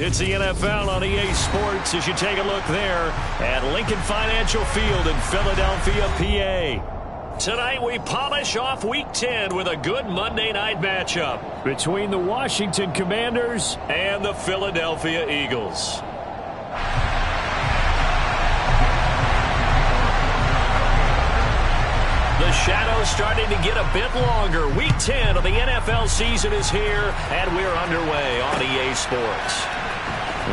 It's the NFL on EA Sports as you take a look there at Lincoln Financial Field in Philadelphia, PA. Tonight we polish off Week 10 with a good Monday night matchup between the Washington Commanders and the Philadelphia Eagles. The shadow's starting to get a bit longer. Week 10 of the NFL season is here, and we're underway on EA Sports.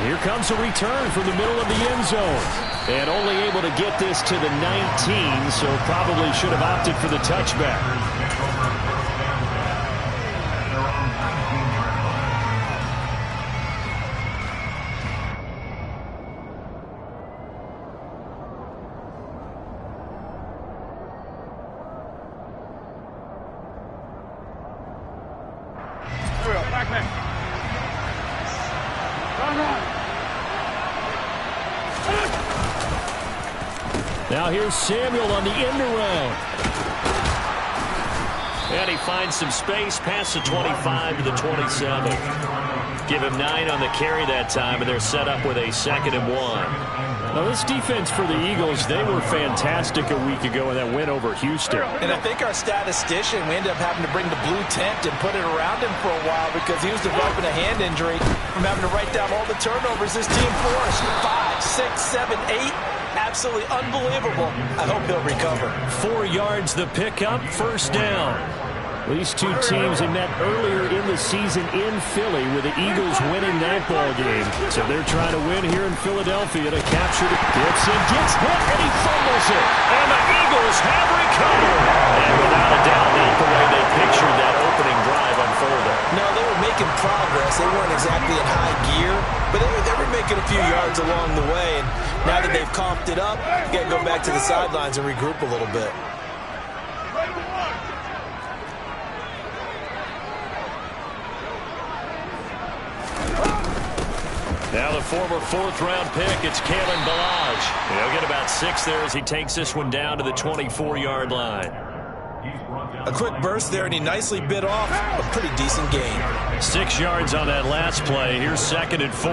Here comes a return from the middle of the end zone. And only able to get this to the 19, so probably should have opted for the touchback. Now here's Samuel on the end around. And he finds some space past the 25 to the 27. Give him 9 on the carry that time, and they're set up with a 2nd and 1. Now this defense for the Eagles, they were fantastic a week ago in that win over Houston. And I think our statistician, we ended up having to bring the blue tent and put it around him for a while because he was developing a hand injury from having to write down all the turnovers this team forced. 5, 6, 7, 8. Absolutely unbelievable. I hope he'll recover. 4 yards the pickup, first down. These two teams had met earlier in the season in Philly with the Eagles winning that ball game. So they're trying to win here in Philadelphia to capture the Gibson. Gets hit and he fumbles it. And the Eagles have recovered. And without a doubt, not the way they pictured that opening drive unfolding. No, they were making progress. They weren't exactly in high gear, but they were making a few yards along the way. And now that they've coughed it up, you got to go back to the sidelines and regroup a little bit. Now the former 4th-round pick, it's Kalen Ballage. He'll get about 6 there as he takes this one down to the 24-yard line. A quick burst there, and he nicely bit off a pretty decent gain. 6 yards on that last play. Here's 2nd and 4.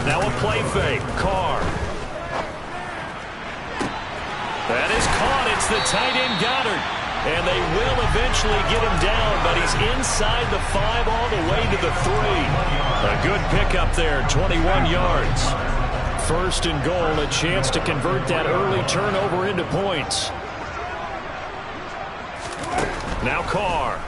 Now a play fake. Carr. That is caught. It's the tight end Goddard. And they will eventually get him down, but he's inside the 5 all the way to the 3. A good pickup there, 21 yards. 1st and goal, a chance to convert that early turnover into points. Now Carr.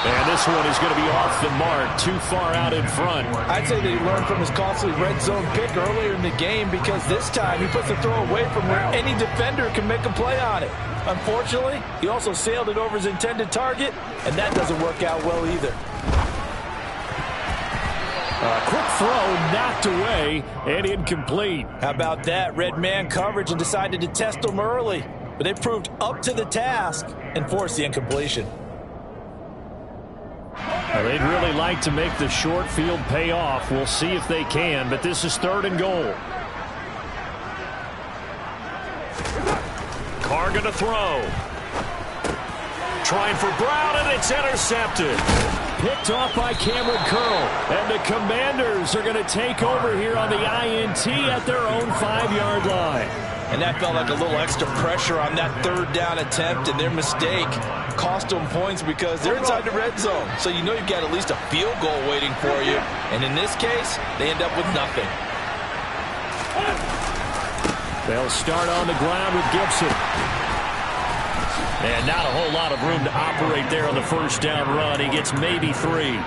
And this one is going to be off the mark, too far out in front. I'd say that he learned from his costly red zone pick earlier in the game because this time he puts the throw away from where any defender can make a play on it. Unfortunately, he also sailed it over his intended target, and that doesn't work out well either. A quick throw knocked away and incomplete. How about that? Red man coverage and decided to test him early, but they proved up to the task and forced the incompletion. Well, they'd really like to make the short field pay off. We'll see if they can, but this is 3rd and goal. Carr going to throw. Trying for Brown, and it's intercepted. Picked off by Cameron Curl. And the Commanders are going to take over here on the INT at their own 5-yard line. And that felt like a little extra pressure on that 3rd down attempt, and their mistake cost them points because they're inside the red zone. So you know you've got at least a field goal waiting for you. And in this case, they end up with nothing. They'll start on the ground with Gibson. And not a whole lot of room to operate there on the 1st down run. He gets maybe 3.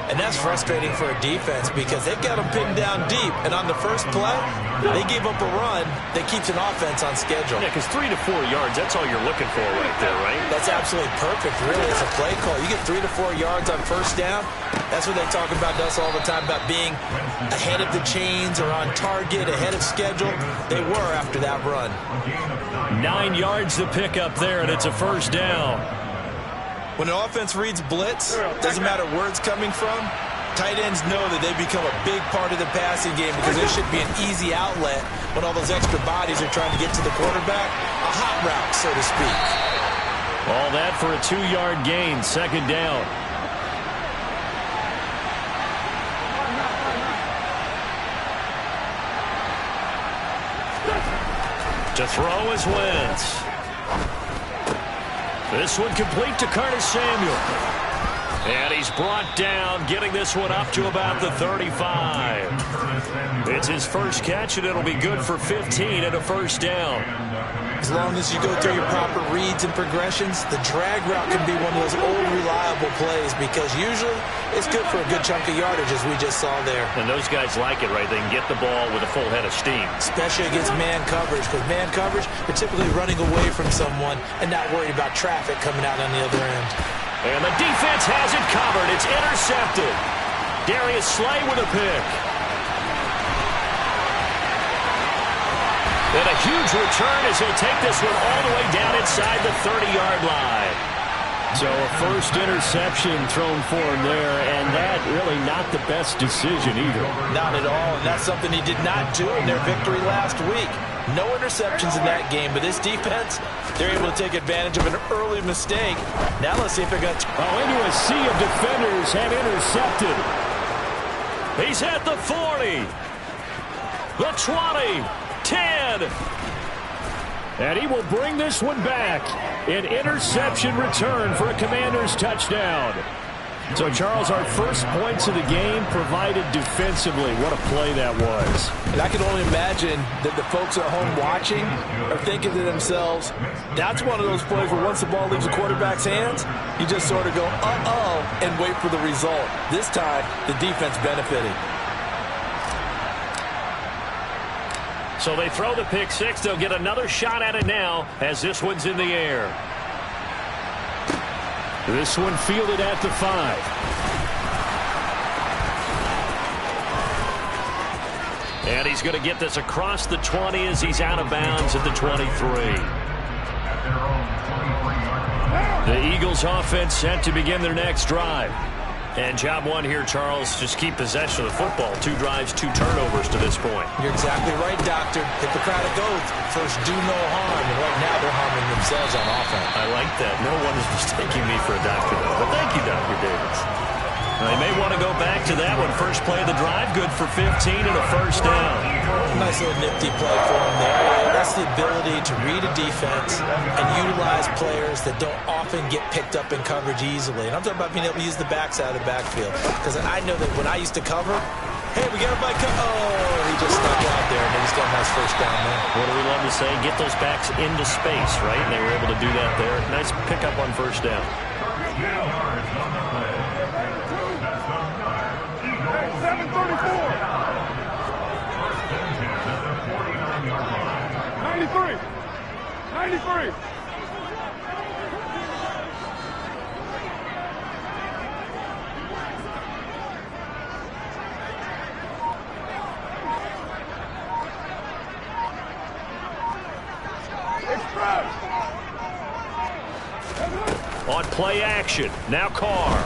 And that's frustrating for a defense because they've got them pinned down deep. And on the first play, they gave up a run that keeps an offense on schedule. Yeah, because 3 to 4 yards, that's all you're looking for right there, right? That's absolutely perfect, really, as a play call. You get 3 to 4 yards on 1st down. That's what they talk about us all the time, about being ahead of the chains or on target, ahead of schedule. They were after that run. 9 yards to pick up there, and it's a 1st down. When an offense reads blitz, doesn't matter where it's coming from, tight ends know that they become a big part of the passing game because there should be an easy outlet when all those extra bodies are trying to get to the quarterback. A hot route, so to speak. All that for a 2-yard gain, 2nd down. To throw is Wentz. This one complete to Curtis Samuel. And he's brought down, getting this one up to about the 35. It's his first catch, and it'll be good for 15 and a first down. As long as you go through your proper reads and progressions, the drag route can be one of those old reliable plays because usually it's good for a good chunk of yardage, as we just saw there. And those guys like it, right? They can get the ball with a full head of steam. Especially against man coverage, because man coverage, you're typically running away from someone and not worried about traffic coming out on the other end. And the defense has it covered. It's intercepted. Darius Slay with a pick. And a huge return as he'll take this one all the way down inside the 30-yard line. So a first interception thrown for him there, and that really not the best decision either. Not at all, and that's something he did not do in their victory last week. No interceptions in that game, but this defense, they're able to take advantage of an early mistake. Now let's see if they're going to... into a sea of defenders and intercepted. He's at the 40, the 20, 10. And he will bring this one back. An interception return for a Commanders touchdown. So, Charles, our first points of the game provided defensively. What a play that was. And I can only imagine that the folks at home watching are thinking to themselves, that's one of those plays where once the ball leaves the quarterback's hands, you just sort of go, uh-oh, and wait for the result. This time, the defense benefited. So they throw the pick six. They'll get another shot at it now as this one's in the air. This one fielded at the 5. And he's going to get this across the 20 as he's out of bounds at the 23. The Eagles offense set to begin their next drive. And job one here, Charles, just keep possession of the football. 2 drives, 2 turnovers to this point. You're exactly right, Doctor. Hippocratic oath. First, do no harm. And right now, they're harming themselves on offense. I like that. No one is mistaking me for a doctor, though. But thank you, Dr. Davis. They may want to go back to that one. First play of the drive, good for 15 and a first down. Nice little nifty play for him there. That's the ability to read a defense and utilize players that don't often get picked up in coverage easily. And I'm talking about being able to use the backs out of the backfield. Because I know that when I used to cover, hey, we got everybody oh, he just stuck out there, and he's got a nice first down there. What do we love to say? Get those backs into space, right? And they were able to do that there. Nice pickup on first down. 93. On play action, now Carr.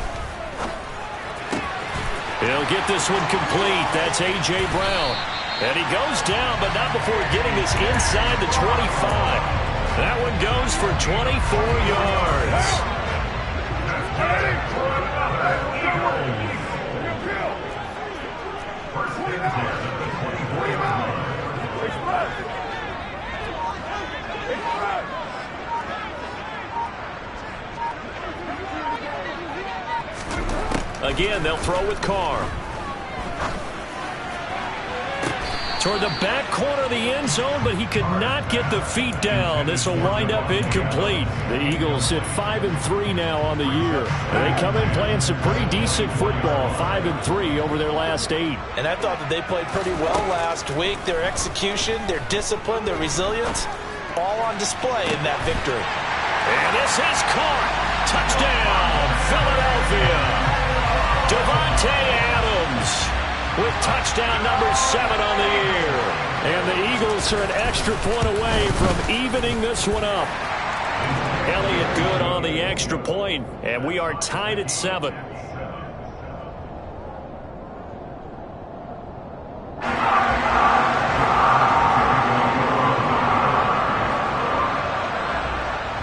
He'll get this one complete. That's A.J. Brown. And he goes down, but not before getting this inside the 25. That one goes for 24 yards. Again, they'll throw with Carr. Toward the back corner of the end zone, but he could not get the feet down. This will wind up incomplete. The Eagles sit 5-3 now on the year. And they come in playing some pretty decent football, 5-3 over their last 8. And I thought that they played pretty well last week. Their execution, their discipline, their resilience, all on display in that victory. And this is caught. Touchdown, Philadelphia. Devontae Adams with touchdown number 7 on the year. And the Eagles are an extra point away from evening this one up. Elliott good on the extra point, and we are tied at 7.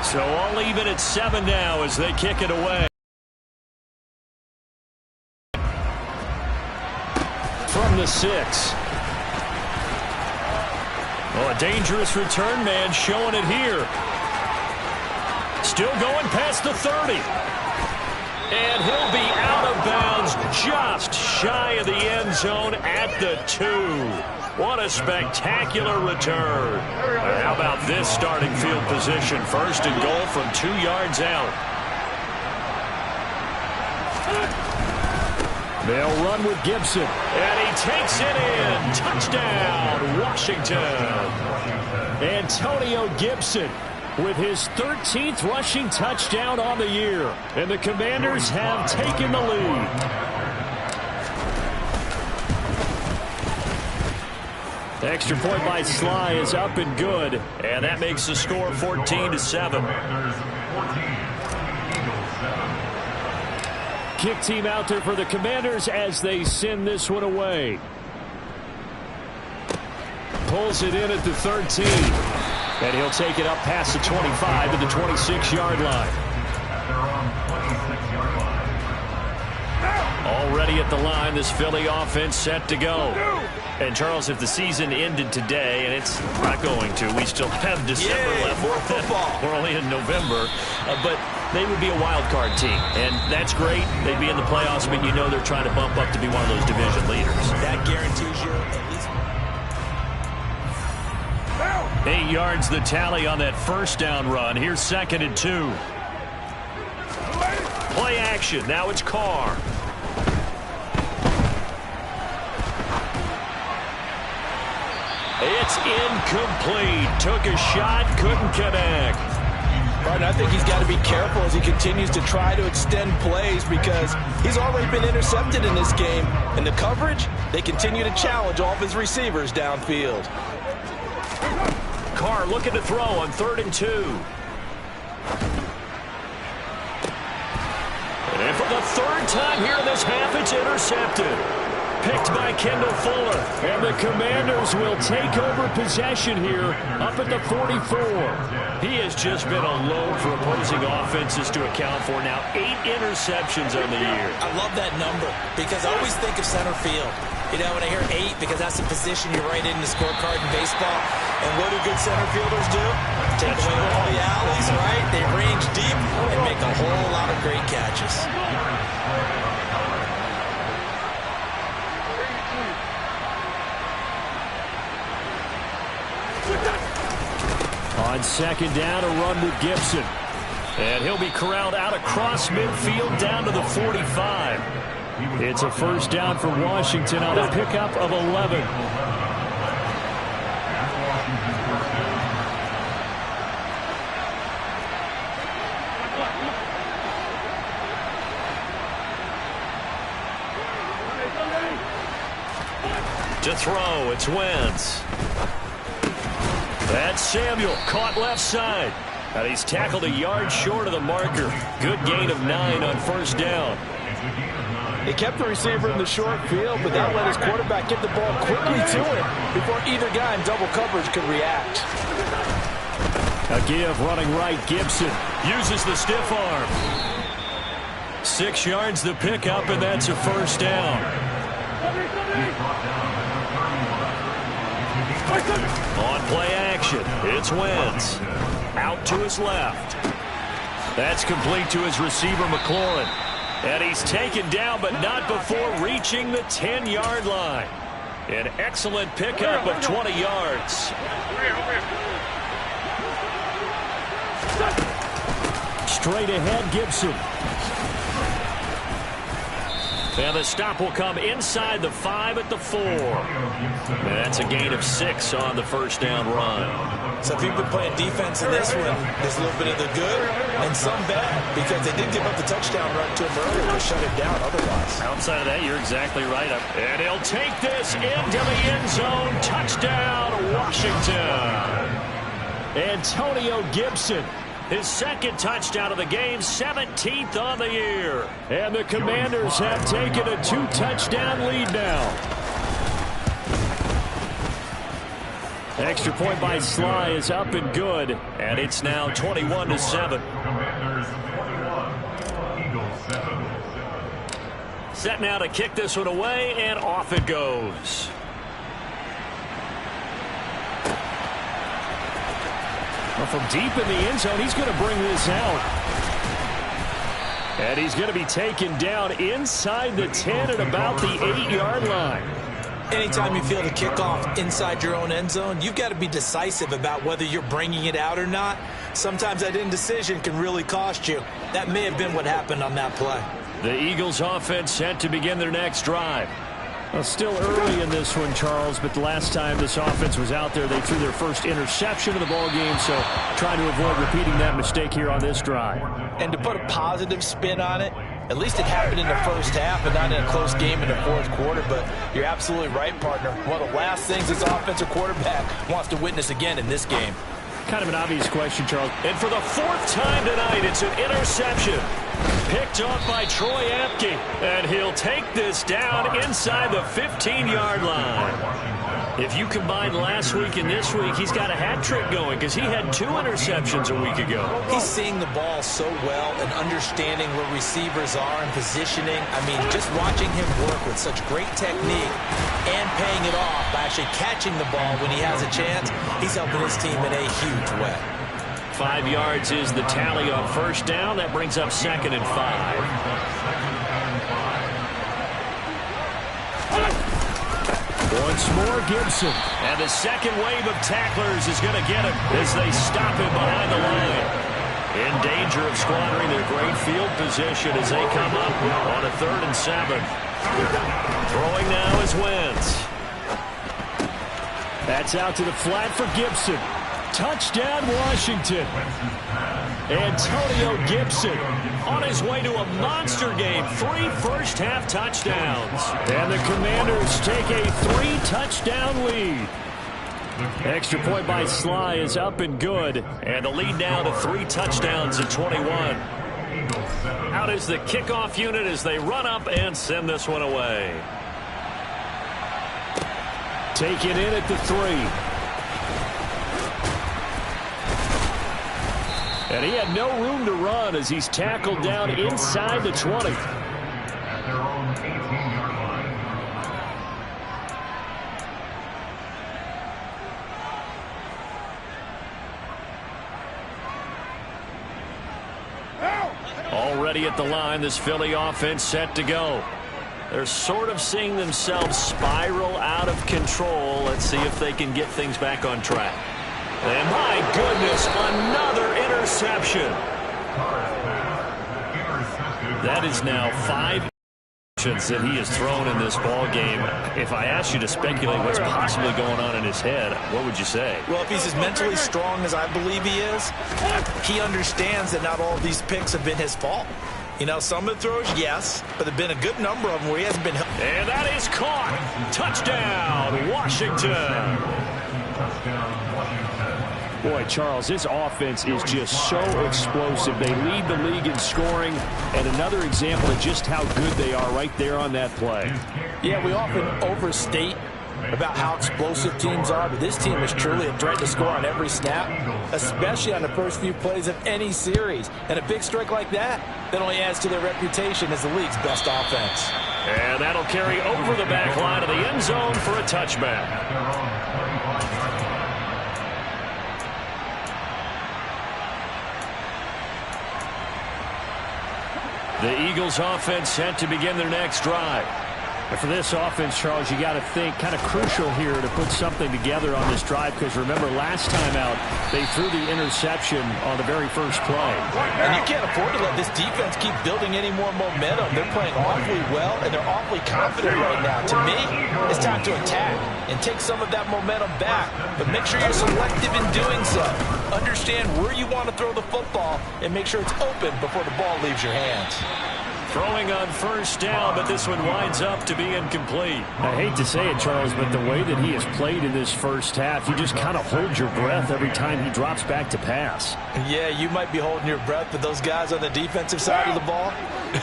So all even at 7 now as they kick it away. From the 6. Oh, a dangerous return man showing it here. Still going past the 30. And he'll be out of bounds just shy of the end zone at the 2. What a spectacular return. How about this starting field position? First and goal from 2 yards out. They'll run with Gibson. And he takes it in. Touchdown, Washington. Antonio Gibson with his 13th rushing touchdown on the year. And the Commanders have taken the lead. The extra point by Sly is up and good. And that makes the score 14-7. Kick team out there for the Commanders as they send this one away. Pulls it in at the 13. And he'll take it up past the 25 to the 26-yard line. Already at the line, this Philly offense set to go. And, Charles, if the season ended today, and it's not going to, we still have December left. More football. We're only in November. But they would be a wild card team. And that's great. They'd be in the playoffs, but you know they're trying to bump up to be one of those division leaders. That guarantees you at least 8 yards the tally on that first down run. Here's 2nd and 2. Play action. Now it's Carr. It's incomplete. Took a shot, couldn't connect. Right, I think he's got to be careful as he continues to try to extend plays because he's already been intercepted in this game. And the coverage, they continue to challenge all of his receivers downfield. Carr looking to throw on 3rd and 2. And for the 3rd time here in this half, it's intercepted. Picked by Kendall Fuller. And the Commanders will take over possession here up at the 44. He has just been a load for opposing offenses to account for. Now 8 interceptions on the year. I love that number because I always think of center field. You know, when I hear 8, because that's the position you write in the scorecard in baseball. And what do good center fielders do? Take away all the alleys, right? They range deep and make a whole lot of great catches. On 2nd down, a run with Gibson. And he'll be corralled out across midfield down to the 45. It's a first down for Washington on a pickup of 11. To throw, it's Wentz. That's Samuel, caught left side. And he's tackled a yard short of the marker. Good gain of 9 on first down. He kept the receiver in the short field, but that let his quarterback get the ball quickly to him before either guy in double coverage could react. A give running right, Gibson uses the stiff arm. 6 yards the pickup, and that's a first down. On play action, it's Wentz. Out to his left. That's complete to his receiver, McLaurin. And he's taken down, but not before reaching the 10-yard line. An excellent pickup of 20 yards. Straight ahead, Gibson. And the stop will come inside the 5 at the 4. And that's a gain of 6 on the first down run. So if you've been playing defense in this one, there's a little bit of the good and some bad because they did give up the touchdown run to him earlier to shut it down otherwise. Outside of that, you're exactly right. And he'll take this into the end zone. Touchdown, Washington. Antonio Gibson. His 2nd touchdown of the game, 17th on the year. And the Commanders have taken a 2-touchdown lead now. Extra point by Sly is up and good. And it's now 21-7. Set now to kick this one away, and off it goes. from deep in the end zone, he's going to bring this out. And he's going to be taken down inside the 10 at about the 8-yard line. Anytime you feel the kickoff inside your own end zone, you've got to be decisive about whether you're bringing it out or not. Sometimes that indecision can really cost you. That may have been what happened on that play. The Eagles offense set to begin their next drive. Well, still early in this one, Charles, but the last time this offense was out there, they threw their first interception of the ball game, so trying to avoid repeating that mistake here on this drive. And to put a positive spin on it, at least it happened in the first half and not in a close game in the fourth quarter. But you're absolutely right, partner. One of the last things this offensive quarterback wants to witness again in this game. Kind of an obvious question, Charles. And for the fourth time tonight, it's an interception. Picked off by Troy Apke. And he'll take this down inside the 15-yard line. If you combine last week and this week, he's got a hat trick going because he had 2 interceptions a week ago. He's seeing the ball so well and understanding where receivers are and positioning. I mean, just watching him work with such great technique and paying it off by actually catching the ball when he has a chance, he's helping his team in a huge way. 5 yards is the tally on first down. That brings up 2nd and 5. Once more, Gibson. And the second wave of tacklers is going to get him as they stop him behind the line. In danger of squandering their great field position as they come up on a 3rd and 7. Throwing now is Wentz. That's out to the flat for Gibson. Touchdown, Washington. Antonio Gibson on his way to a monster game. 3 first-half touchdowns. And the Commanders take a 3-touchdown lead. Extra point by Sly is up and good. And the lead now to 3 touchdowns at 21. Out is the kickoff unit as they run up and send this one away. Taken in at the 3. And he had no room to run as he's tackled down inside the 20. Already at the line, this Philly offense set to go. They're sort of seeing themselves spiral out of control. Let's see if they can get things back on track. And my goodness, another interception. That is now 5 interceptions that he has thrown in this ball game. If I asked you to speculate what's possibly going on in his head, what would you say? Well, if he's as mentally strong as I believe he is, he understands that not all of these picks have been his fault. You know, some of the throws, yes, but there have been a good number of them where he hasn't been. And that is caught. Touchdown, Washington. Boy, Charles, this offense is just so explosive. They lead the league in scoring, and another example of just how good they are right there on that play. Yeah, we often overstate about how explosive teams are, but this team is truly a threat to score on every snap, especially on the first few plays of any series. And a big strike like that only adds to their reputation as the league's best offense. And that'll carry over the back line of the end zone for a touchback. The Eagles offense set to begin their next drive. But for this offense, Charles, you got to think kind of crucial here to put something together on this drive because remember last time out they threw the interception on the very first play. And you can't afford to let this defense keep building any more momentum. They're playing awfully well and they're awfully confident right now. To me, it's time to attack and take some of that momentum back. But make sure you're selective in doing so. Understand where you want to throw the football and make sure it's open before the ball leaves your hands. Throwing on first down, but this one winds up to be incomplete. I hate to say it, Charles, but the way that he has played in this first half, you just kind of hold your breath every time he drops back to pass. Yeah, you might be holding your breath, but those guys on the defensive side of the ball,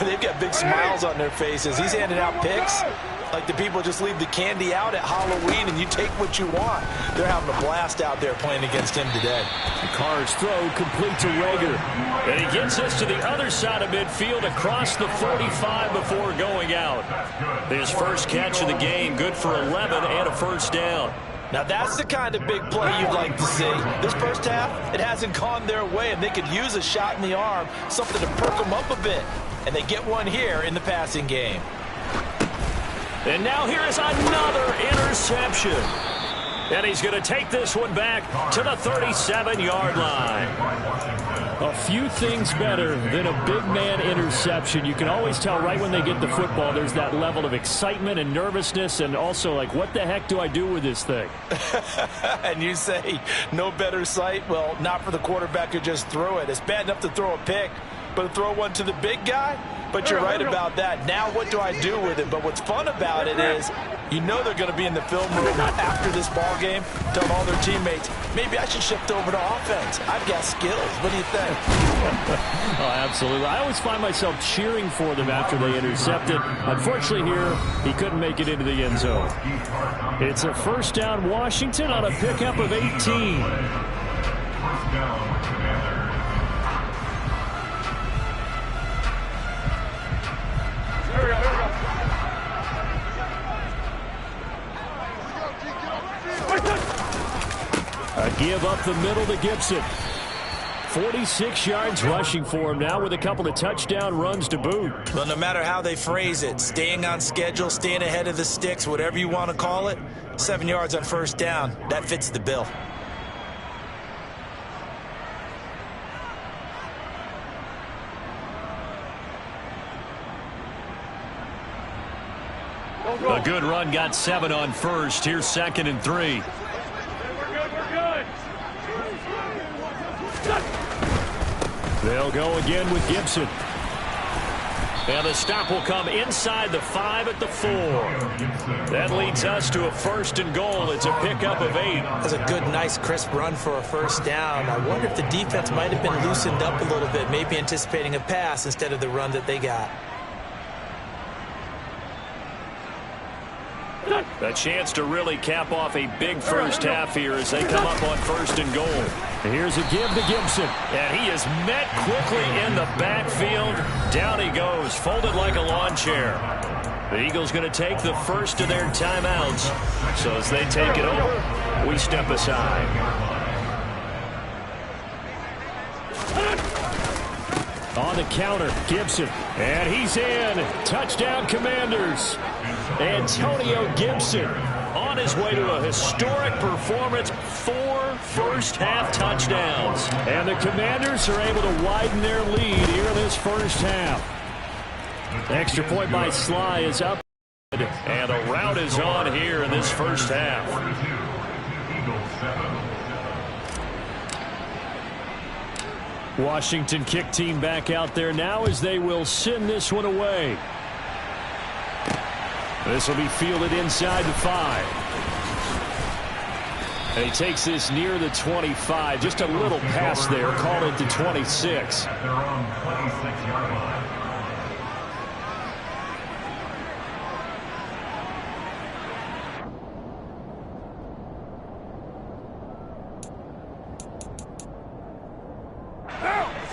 they've got big smiles on their faces. He's handing out picks like the people just leave the candy out at Halloween and you take what you want. They're having a blast out there playing against him today. Carr's throw complete to Rager. And he gets us to the other side of midfield across the 45 before going out. His first catch of the game, good for 11 and a first down. Now that's the kind of big play you'd like to see. This first half, it hasn't gone their way, and they could use a shot in the arm, something to perk them up a bit. And they get one here in the passing game. And now here is another interception. And he's going to take this one back to the 37-yard line. A few things better than a big man interception. You can always tell right when they get the football, there's that level of excitement and nervousness, and also like, what the heck do I do with this thing? And you say, no better sight? Well, not for the quarterback who just threw it. It's bad enough to throw a pick, but to throw one to the big guy? But you're right about that. Now what do I do with it? But what's fun about it is you know they're going to be in the film room after this ball game, telling all their teammates, maybe I should shift over to offense. I've got skills. What do you think? Oh, absolutely. I always find myself cheering for them after they intercept it. Unfortunately here, he couldn't make it into the end zone. It's a first down Washington on a pickup of 18. First down, Commanders. A give up the middle to Gibson. 46 yards rushing for him now with a couple of touchdown runs to boot. Well, no matter how they phrase it, staying on schedule, staying ahead of the sticks, whatever you want to call it, 7 yards on first down, that fits the bill. A good run got 7 on first. Here's 2nd and 3. They'll go again with Gibson. And the stop will come inside the 5 at the 4. That leads us to a 1st and goal. It's a pickup of 8. That's a good, nice, crisp run for a first down. I wonder if the defense might have been loosened up a little bit, maybe anticipating a pass instead of the run that they got. A chance to really cap off a big first half here as they come up on 1st and goal. Here's a give to Gibson. And he is met quickly in the backfield. Down he goes, folded like a lawn chair. The Eagles going to take the first of their timeouts. So as they take it over, we step aside. On the counter, Gibson. And he's in. Touchdown, Commanders. Antonio Gibson on his way to a historic performance. 4 first-half touchdowns. And the Commanders are able to widen their lead here in this first half. Extra point by Sly is up. And the route is on here in this first half. Washington kick team back out there now as they will send this one away. This will be fielded inside the 5. And he takes this near the 25. Just a little pass there. Call it the 26. At their own 26-yard line.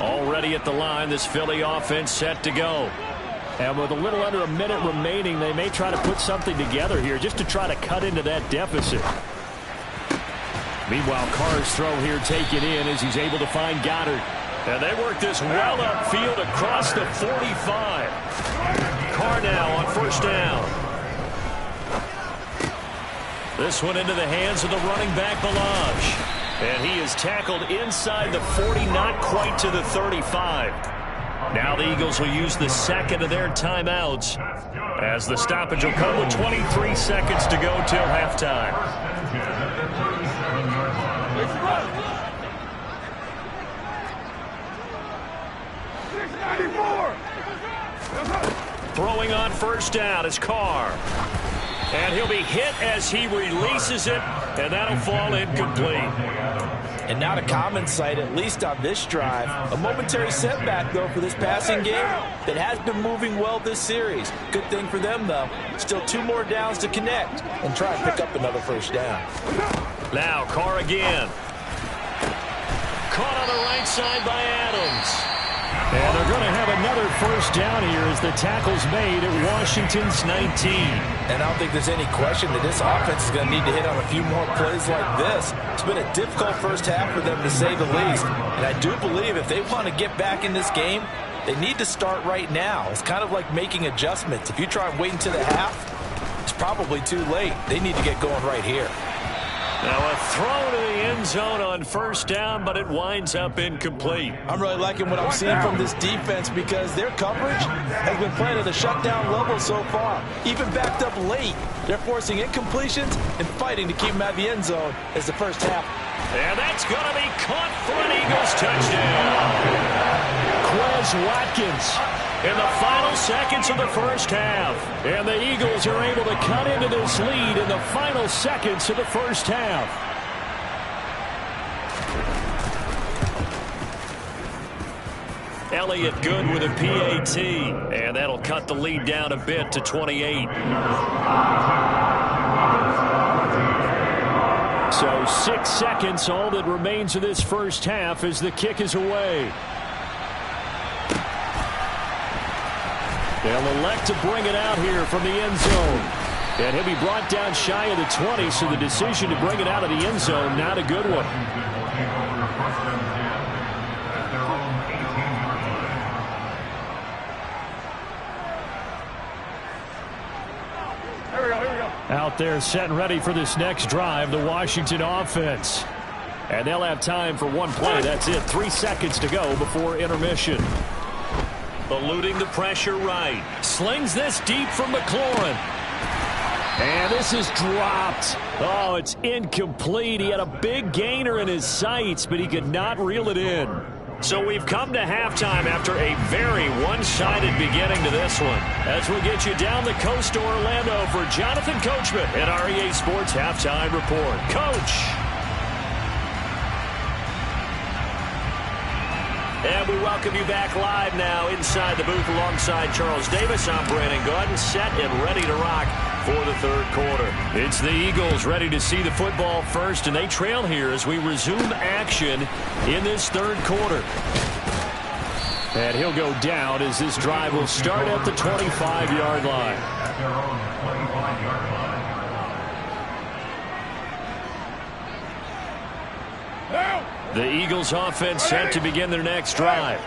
Already at the line, this Philly offense set to go. And with a little under a minute remaining, they may try to put something together here just to try to cut into that deficit. Meanwhile, Carr's throw here taken in as he's able to find Goddard. And they work this well upfield across the 45. Carr now on first down. This one into the hands of the running back, Balaj. And he is tackled inside the 40, not quite to the 35. Now the Eagles will use the second of their timeouts as the stoppage will come with 23 seconds to go till halftime. Throwing on first down is Carr. And he'll be hit as he releases it, and that'll fall incomplete. And not a common sight, at least on this drive. A momentary setback, though, for this passing game that has been moving well this series. Good thing for them, though. Still 2 more downs to connect and try and pick up another first down. Now Carr again. Caught on the right side by Adams. And they're going to have another first down here as the tackle's made at Washington's 19. And I don't think there's any question that this offense is going to need to hit on a few more plays like this. It's been a difficult first half for them, to say the least. And I do believe if they want to get back in this game, they need to start right now. It's kind of like making adjustments. If you try and wait until the half, it's probably too late. They need to get going right here. Now a throw to the end zone on first down, but it winds up incomplete. I'm really liking what I'm seeing from this defense because their coverage has been playing at a shutdown level so far. Even backed up late, they're forcing incompletions and fighting to keep them at the end zone as the first half. And that's going to be caught for an Eagles touchdown. Quez Watkins in the final seconds of the first half. And the Eagles are able to cut into this lead in the final seconds of the first half. Elliott good with a PAT. And that'll cut the lead down a bit to 28. So 6 seconds, all that remains of this first half as the kick is away. They'll elect to bring it out here from the end zone. And he'll be brought down shy of the 20, so the decision to bring it out of the end zone, not a good one. Out there set and ready for this next drive, the Washington offense. And they'll have time for one play. That's it. 3 seconds to go before intermission. Eluding the pressure right. Slings this deep from McLaurin. And this is dropped. Oh, it's incomplete. He had a big gainer in his sights, but he could not reel it in. So we've come to halftime after a very one-sided beginning to this one. As we get you down the coast to Orlando for Jonathan Coachman at our EA Sports Halftime Report. Coach. And we welcome you back live now inside the booth alongside Charles Davis. I'm Brandon Gaudin, set and ready to rock for the third quarter. It's the Eagles ready to see the football first, and they trail here as we resume action in this third quarter. And he'll go down as this drive will start at the 25-yard line. At their own 25-yard line. The Eagles offense set to begin their next drive.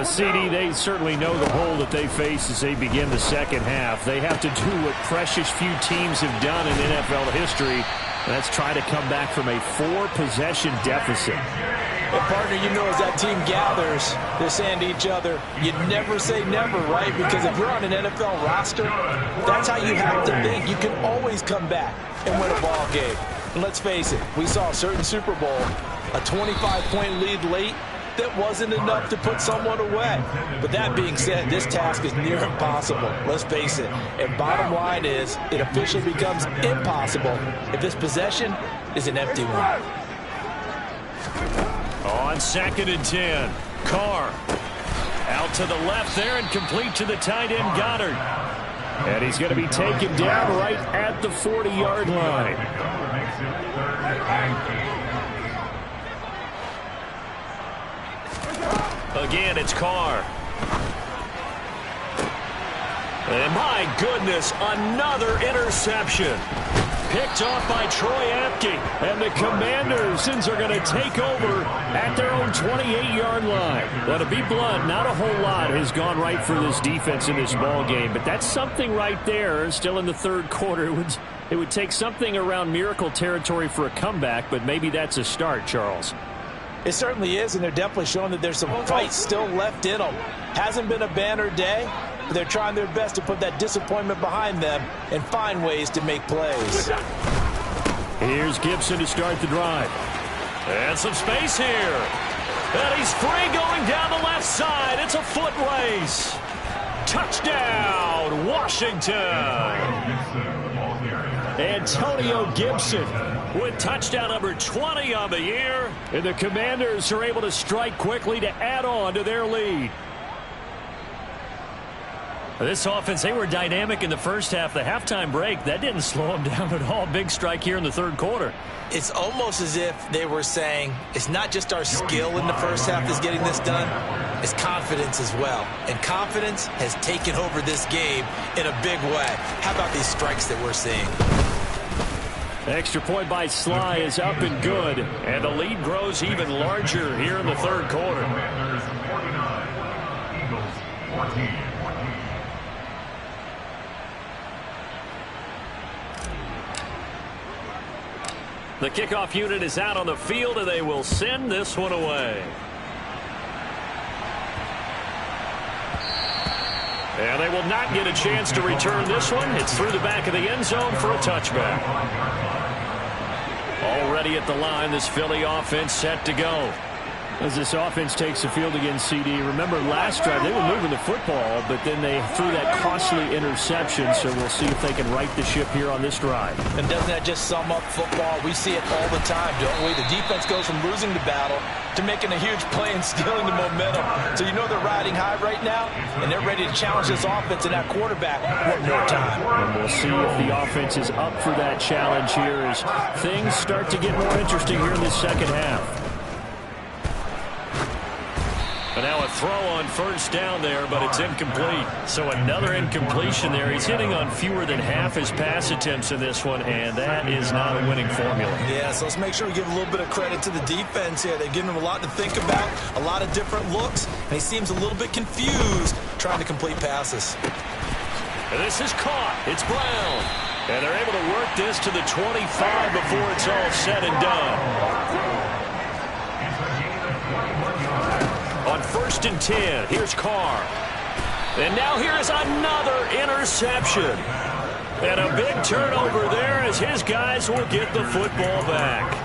CD, they certainly know the hole that they face as they begin the second half. They have to do what precious few teams have done in NFL history. That's try to come back from a 4-possession deficit. And partner, you know, as that team gathers, they're saying to each other, you never say never, right? Because if you're on an NFL roster, that's how you have to think. You can always come back and win a ball game. And let's face it, we saw a certain Super Bowl, a 25-point lead late, that wasn't enough to put someone away. But that being said, this task is near impossible. Let's face it. And bottom line is, it officially becomes impossible if this possession is an empty one. On 2nd and 10, Carr out to the left there and complete to the tight end Goddard. And he's going to be taken down right at the 40-yard line. Again, it's Carr. And my goodness, another interception. Picked off by Troy Apke. And the Commanders are going to take over at their own 28-yard line. Well, to be blunt, not a whole lot has gone right for this defense in this ball game. But that's something right there, still in the third quarter. It would take something around miracle territory for a comeback, but maybe that's a start, Charles. It certainly is, and they're definitely showing that there's some fight still left in them. Hasn't been a banner day, but they're trying their best to put that disappointment behind them and find ways to make plays. Here's Gibson to start the drive. And some space here. And he's free going down the left side. It's a foot race. Touchdown, Washington. Antonio Gibson with touchdown number 20 on the year. And the Commanders are able to strike quickly to add on to their lead. This offense, they were dynamic in the first half. The halftime break, that didn't slow them down at all. Big strike here in the third quarter. It's almost as if they were saying, it's not just our skill in the first half that's getting this done, it's confidence as well. And confidence has taken over this game in a big way. How about these strikes that we're seeing? Extra point by Sly is up and good. And the lead grows even larger here in the third quarter. Commanders 49, Eagles 14. The kickoff unit is out on the field, and they will send this one away. And they will not get a chance to return this one. It's through the back of the end zone for a touchback. Already at the line, this Philly offense set to go. As this offense takes the field against CD, remember last drive they were moving the football, but then they threw that costly interception, so we'll see if they can right the ship here on this drive. And doesn't that just sum up football? We see it all the time, don't we? The defense goes from losing the battle to making a huge play and stealing the momentum. So you know they're riding high right now, and they're ready to challenge this offense and that quarterback one more time. And we'll see if the offense is up for that challenge here as things start to get more interesting here in this second half. And now a throw on first down there, but it's incomplete. So another incompletion there. He's hitting on fewer than half his pass attempts in this one, and that is not a winning formula. Yeah, so let's make sure we give a little bit of credit to the defense here. They're giving him a lot to think about, a lot of different looks, and he seems a little bit confused trying to complete passes. And this is caught. It's Brown. And they're able to work this to the 25 before it's all said and done. On 1st and 10, here's Carr. And now here's another interception. And a big turnover there as his guys will get the football back.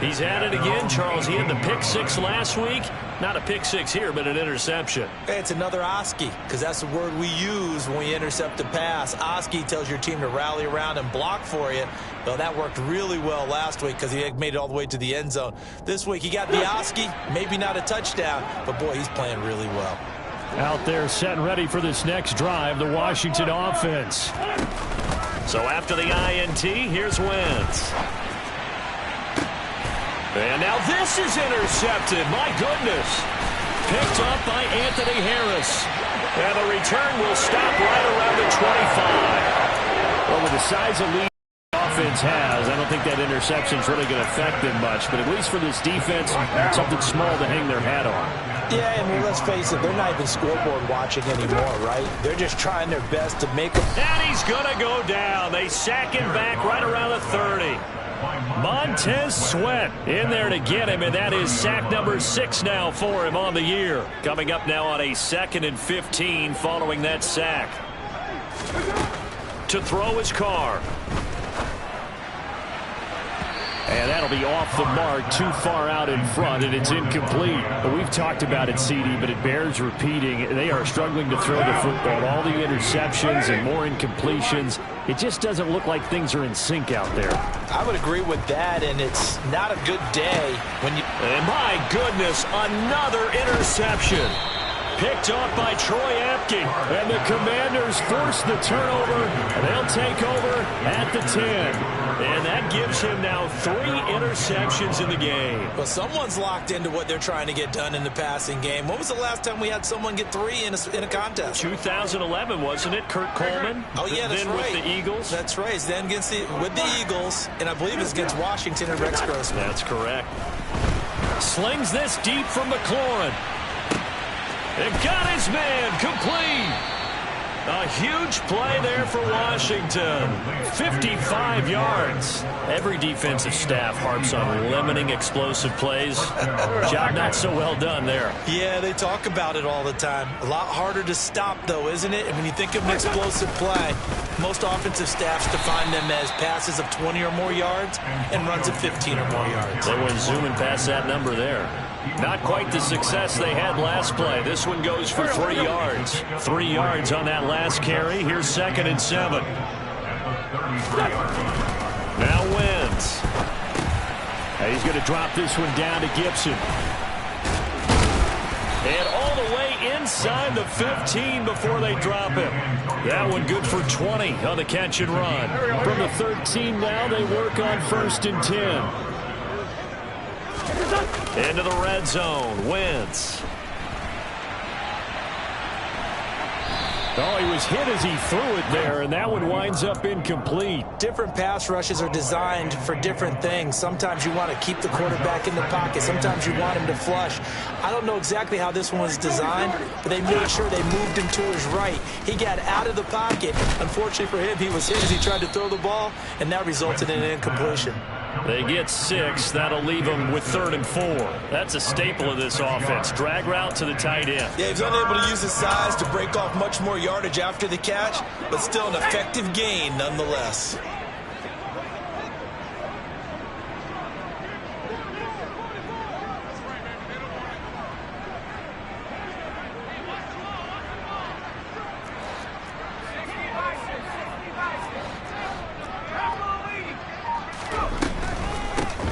He's at it again, Charles. He had the pick six last week. Not a pick six here, but an interception. It's another Oski, because that's the word we use when we intercept a pass. Oski tells your team to rally around and block for you. Well, that worked really well last week because he made it all the way to the end zone. This week he got the Oski, maybe not a touchdown, but boy, he's playing really well. Out there set and ready for this next drive, the Washington offense. So after the INT, here's Wentz. And now this is intercepted. My goodness. Picked up by Anthony Harris. And the return will stop right around the 25. Well, with the size of lead the offense has, I don't think that interception is really going to affect them much. But at least for this defense, something small to hang their hat on. Yeah, I mean, let's face it, they're not even scoreboard watching anymore, right? They're just trying their best to make them. And he's going to go down. They sack him back right around the 30. Montez Sweat in there to get him, and that is sack number 6 now for him on the year. Coming up now on a 2nd and 15 following that sack. To throw his Carr. And that'll be off the mark, too far out in front, and it's incomplete. We've talked about it, CD, but it bears repeating. They are struggling to throw the football. All the interceptions and more incompletions. It just doesn't look like things are in sync out there. I would agree with that, and it's not a good day when you... And my goodness, another interception. Picked off by Troy Apke. And the Commanders force the turnover, and they'll take over at the 10. And that gives him now 3 interceptions in the game. Well, someone's locked into what they're trying to get done in the passing game. When was the last time we had someone get 3 in a contest? 2011, wasn't it? Kurt Coleman? Oh, yeah, that's then right. With the Eagles? That's right. It's then with the Eagles, and I believe it's against Washington and Rex Grossman. That's correct. Slings this deep from McLaurin. And got his man complete. A huge play there for Washington. 55 yards. Every defensive staff harps on limiting explosive plays. Job not so well done there. Yeah, they talk about it all the time. A lot harder to stop, though, isn't it? And when you think of an explosive play, most offensive staffs define them as passes of 20 or more yards and runs of 15 or more yards. They went zooming past that number there. Not quite the success they had last play. This one goes for 3 yards. 3 yards on that last carry. Here's 2nd and 7. Now Wentz. And he's going to drop this one down to Gibson. And all the way inside the 15 before they drop him. That one good for 20 on the catch and run. From the 13 now, they work on 1st and 10. Into the red zone. Wentz. Oh, he was hit as he threw it there, and that one winds up incomplete. Different pass rushes are designed for different things. Sometimes you want to keep the quarterback in the pocket. Sometimes you want him to flush. I don't know exactly how this one was designed, but they made sure they moved him to his right. He got out of the pocket. Unfortunately for him, he was hit as he tried to throw the ball, and that resulted in an incompletion. They get 6. That'll leave them with 3rd and 4. That's a staple of this offense. Drag route to the tight end. Yeah, he's unable to use his size to break off much more yardage after the catch, but still an effective gain nonetheless.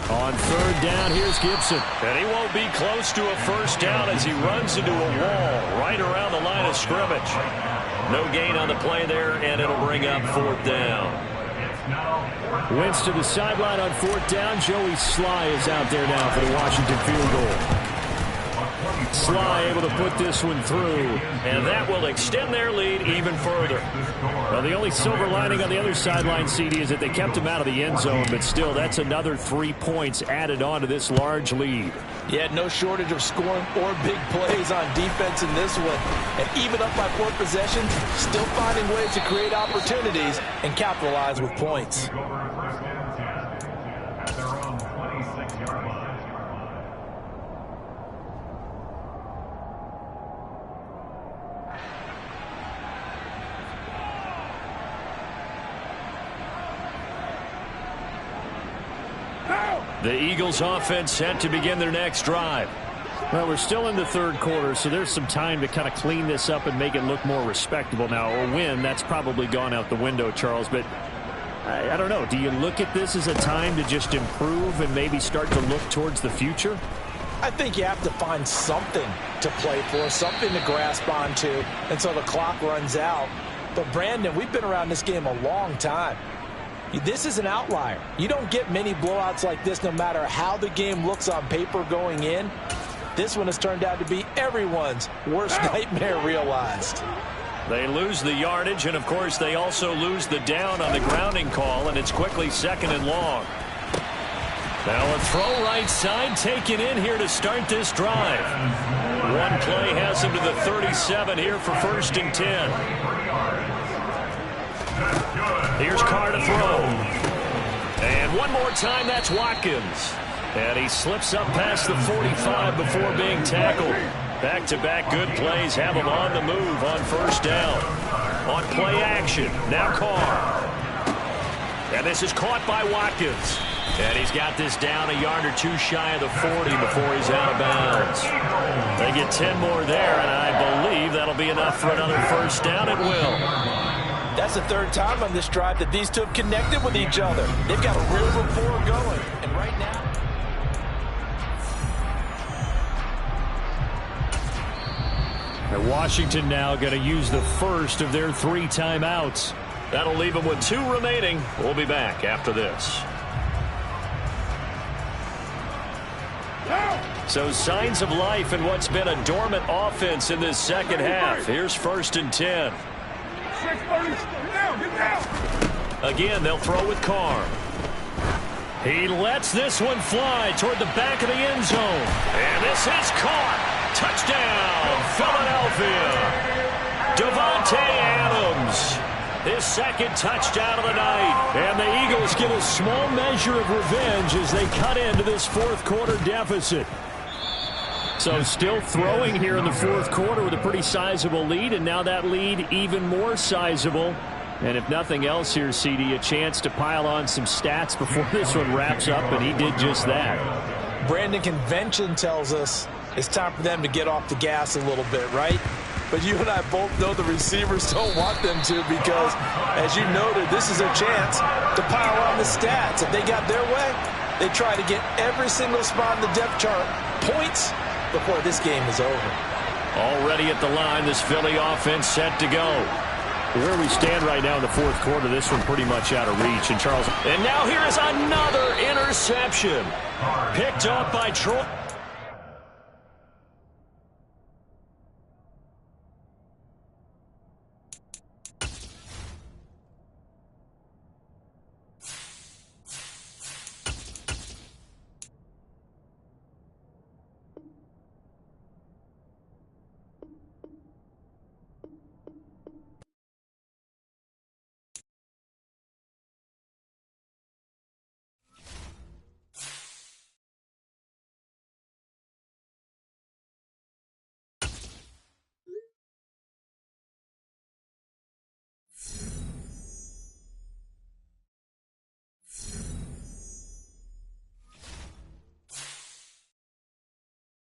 On 3rd down, here's Gibson. And he won't be close to a 1st down as he runs into a wall right around the line of scrimmage. No gain on the play there, and it'll bring up 4th down. Wentz to the sideline on 4th down. Joey Sly is out there now for the Washington field goal. Sly able to put this one through, and that will extend their lead even further. Well, the only silver lining on the other sideline, CD, is that they kept him out of the end zone, but still, that's another 3 points added on to this large lead. Yeah, no shortage of scoring or big plays on defense in this one. And even up by 4 possessions, still finding ways to create opportunities and capitalize with points. The Eagles offense set to begin their next drive. Well, we're still in the 3rd quarter, so there's some time to kind of clean this up and make it look more respectable. Now, a win, that's probably gone out the window, Charles, but I don't know. Do you look at this as a time to just improve and maybe start to look towards the future? I think you have to find something to play for, something to grasp onto until the clock runs out. But, Brandon, we've been around this game a long time. This is an outlier. You don't get many blowouts like this no matter how the game looks on paper going in. This one has turned out to be everyone's worst nightmare realized. They lose the yardage, and, of course, they also lose the down on the grounding call, and it's quickly 2nd and long. Now a throw right side taken in here to start this drive. One play has him to the 37 here for 1st and 10. Here's Carr to throw. And one more time, that's Watkins. And he slips up past the 45 before being tackled. Back-to-back good plays have him on the move on 1st down. On play action, now Carr. And this is caught by Watkins. And he's got this down a yard or 2 shy of the 40 before he's out of bounds. They get 10 more there, and I believe that'll be enough for another 1st down. It will. That's the 3rd time on this drive that these two have connected with each other. They've got a real rapport going. And right now, and Washington now going to use the first of their 3 timeouts. That'll leave them with 2 remaining. We'll be back after this. So signs of life in what's been a dormant offense in this 2nd half. Here's 1st and 10. Again, they'll throw with Carr. He lets this one fly toward the back of the end zone. And this is caught. Touchdown, Philadelphia. Davante Adams. His 2nd touchdown of the night. And the Eagles get a small measure of revenge as they cut into this 4th quarter deficit. So still throwing here in the 4th quarter with a pretty sizable lead, and now that lead even more sizable. And if nothing else here, CD, a chance to pile on some stats before this one wraps up, and he did just that. Brandon, convention tells us it's time for them to get off the gas a little bit, right? But you and I both know the receivers don't want them to because, as you noted, this is a chance to pile on the stats. If they got their way, they try to get every single spot in the depth chart points before this game is over. Already at the line, this Philly offense set to go. Where we stand right now in the fourth quarter, this one pretty much out of reach. And now here is another interception. Picked up by Troy.